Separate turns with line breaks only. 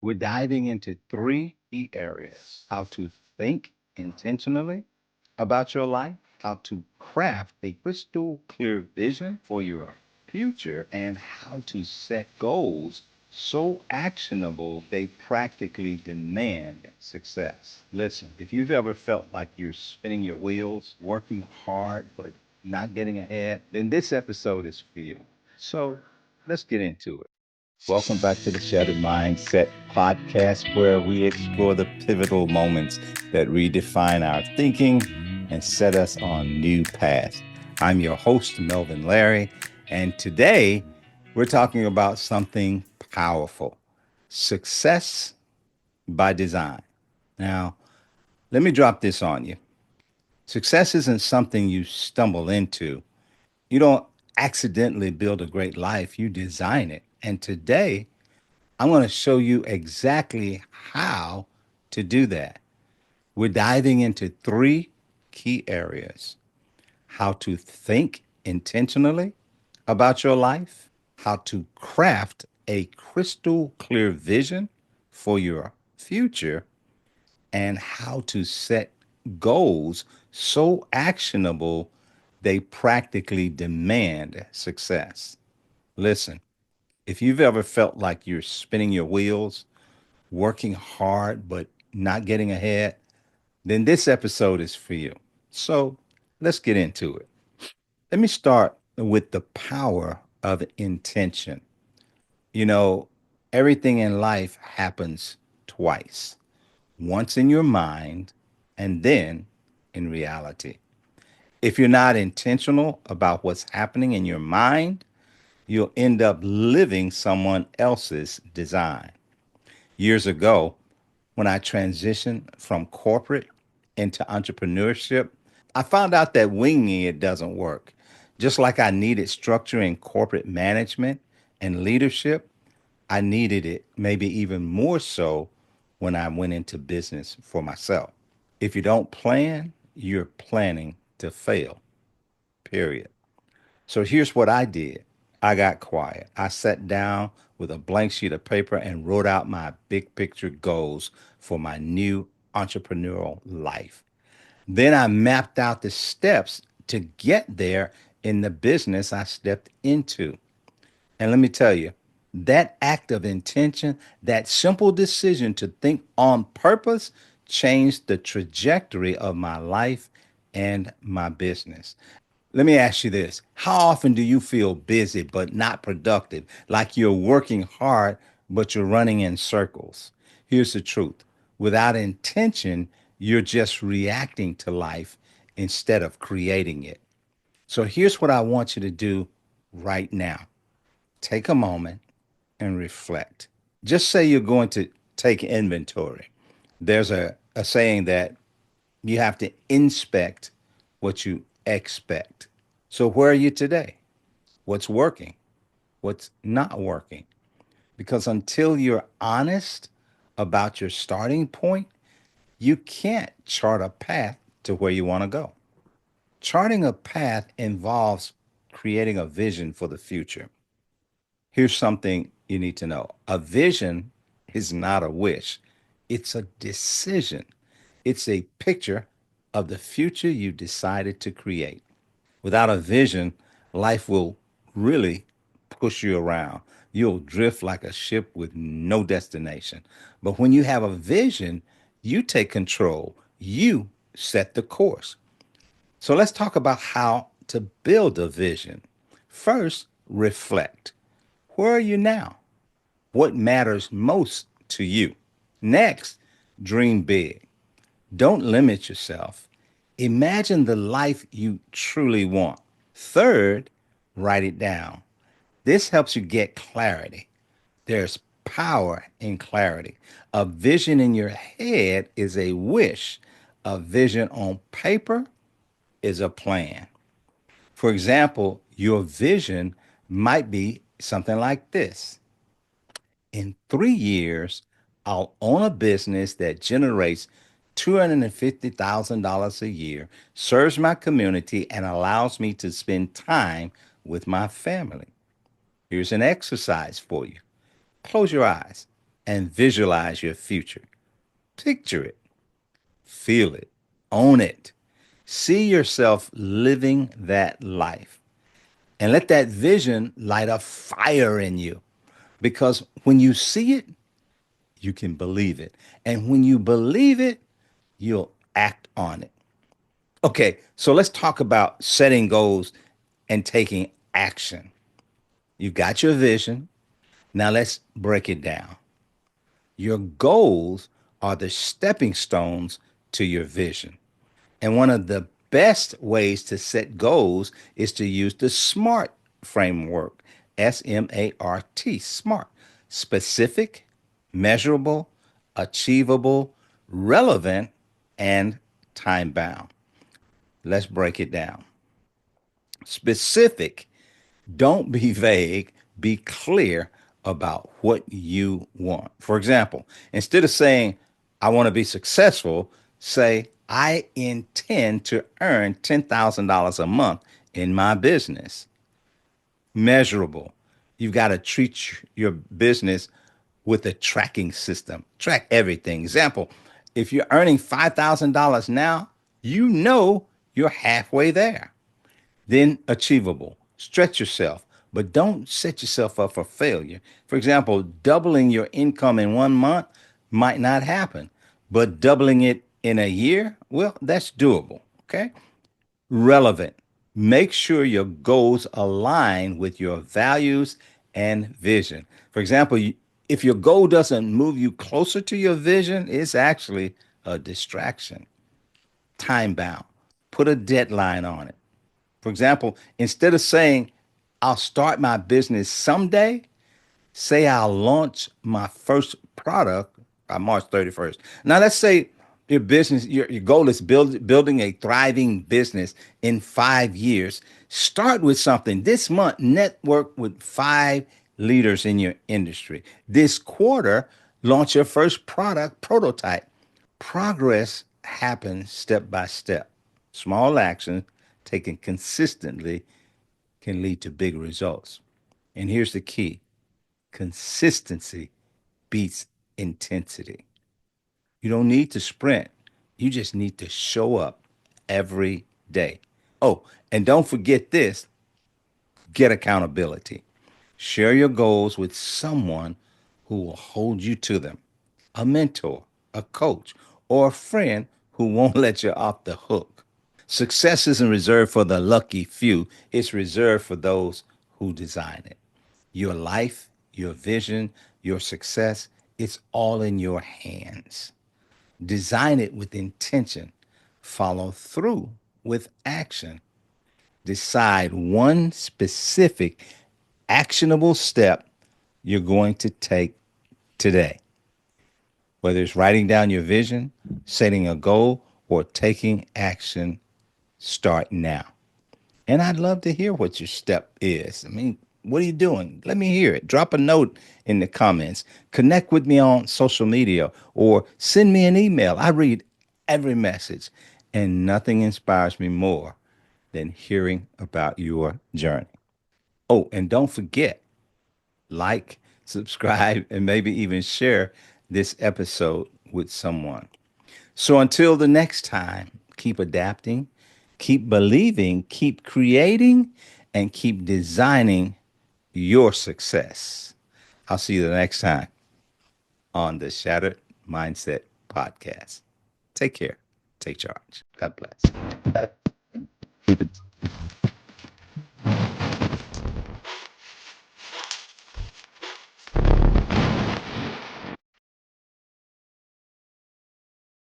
We're diving into three key areas: how to think intentionally about your life, how to craft a crystal clear vision for your future, and how to set goals so actionable they practically demand success. Listen, if you've ever felt like you're spinning your wheels, working hard, but not getting ahead, then this episode is for you. So let's get into it. Welcome back to the Shattered Mindset podcast, where we explore the pivotal moments that redefine our thinking and set us on new paths. I'm your host, Melvin Larry, and today we're talking about something powerful: success by design. Now, let me drop this on you. Success isn't something you stumble into. You don't accidentally build a great life, you design it. And today, I'm going to show you exactly how to do that. We're diving into three key areas: how to think intentionally about your life, how to craft a crystal clear vision for your future, and how to set goals so actionable they practically demand success. Listen, if you've ever felt like you're spinning your wheels, working hard but not getting ahead, then this episode is for you. So let's get into it. Let me start with the power of intention. You know, everything in life happens twice: once in your mind and then in reality. If you're not intentional about what's happening in your mind, you'll end up living someone else's design. Years ago, when I transitioned from corporate into entrepreneurship, I found out that winging it doesn't work. Just like I needed structure in corporate management and leadership, I needed it maybe even more so when I went into business for myself. If you don't plan, you're planning to fail, period. So here's what I did: I got quiet. I sat down with a blank sheet of paper and wrote out my big picture goals for my new entrepreneurial life. Then I mapped out the steps to get there in the business I stepped into. And let me tell you, that act of intention, that simple decision to think on purpose, changed the trajectory of my life and my business. Let me ask you this: how often do you feel busy but not productive, like you're working hard but you're running in circles? Here's the truth: without intention, you're just reacting to life instead of creating it. So here's what I want you to do right now: take a moment and reflect. Just say you're going to take inventory. There's a saying that you have to inspect what you expect. So, where are you today? What's working? What's not working? Because until you're honest about your starting point, you can't chart a path to where you want to go. Charting a path involves creating a vision for the future. Here's something you need to know: a vision is not a wish, it's a decision. It's a picture of the future you decided to create. Without a vision, life will really push you around. You'll drift like a ship with no destination. But when you have a vision, you take control. You set the course. So let's talk about how to build a vision. First, reflect. Where are you now? What matters most to you? Next, dream big. Don't limit yourself. Imagine the life you truly want. Third, write it down. This helps you get clarity. There's power in clarity. A vision in your head is a wish, a vision on paper is a plan. For example, your vision might be something like this: in 3 years, I'll own a business that generates $250,000 a year, serves my community, and allows me to spend time with my family. Here's an exercise for you: close your eyes. and visualize your future. Picture it, feel it, own it. See yourself living that life and let that vision light a fire in you. Because when you see it, you can believe it. And when you believe it, you'll act on it. Okay, so let's talk about setting goals and taking action. You got your vision. Now let's break it down. Your goals are the stepping stones to your vision. And one of the best ways to set goals is to use the SMART framework. S-M-A-R-T, SMART. Specific, measurable, achievable, relevant, and time bound. Let's break it down. Specific, don't be vague, be clear about what you want. For example, instead of saying, I want to be successful, say, I intend to earn $10,000 a month in my business. Measurable. You've got to treat your business with a tracking system. Track everything. Example, if you're earning $5,000 now, you know you're halfway there. Then achievable. Stretch yourself, but don't set yourself up for failure. For example, doubling your income in 1 month might not happen, but doubling it in a year, well, that's doable. Okay. Relevant. Make sure your goals align with your values and vision. For example, if your goal doesn't move you closer to your vision, it's actually a distraction. Time bound. Put a deadline on it. For example, instead of saying, I'll start my business someday, say I'll launch my first product by March 31st. Now, let's say your goal is building a thriving business in 5 years. Start with something. This month, network with 5 leaders in your industry. This quarter, launch your first product prototype. Progress happens step by step. Small actions taken consistently can lead to big results. And here's the key: consistency beats intensity. You don't need to sprint, you just need to show up every day. Oh, and don't forget this: get accountability. Share your goals with someone who will hold you to them: a mentor, a coach, or a friend who won't let you off the hook. Success isn't reserved for the lucky few, it's reserved for those who design it. Your life, your vision, your success, it's all in your hands. Design it with intention, follow through with action. Decide one specific actionable step you're going to take today. Whether it's writing down your vision, setting a goal, or taking action, start now. And I'd love to hear what your step is. I mean, what are you doing? Let me hear it. Drop a note in the comments. Connect with me on social media or send me an email. I read every message, and nothing inspires me more than hearing about your journey. Oh, and don't forget, like, subscribe, and maybe even share this episode with someone. So until the next time, keep adapting, keep believing, keep creating, and keep designing your success. I'll see you the next time on the Shattered Mindset Podcast. Take care. Take charge. God bless.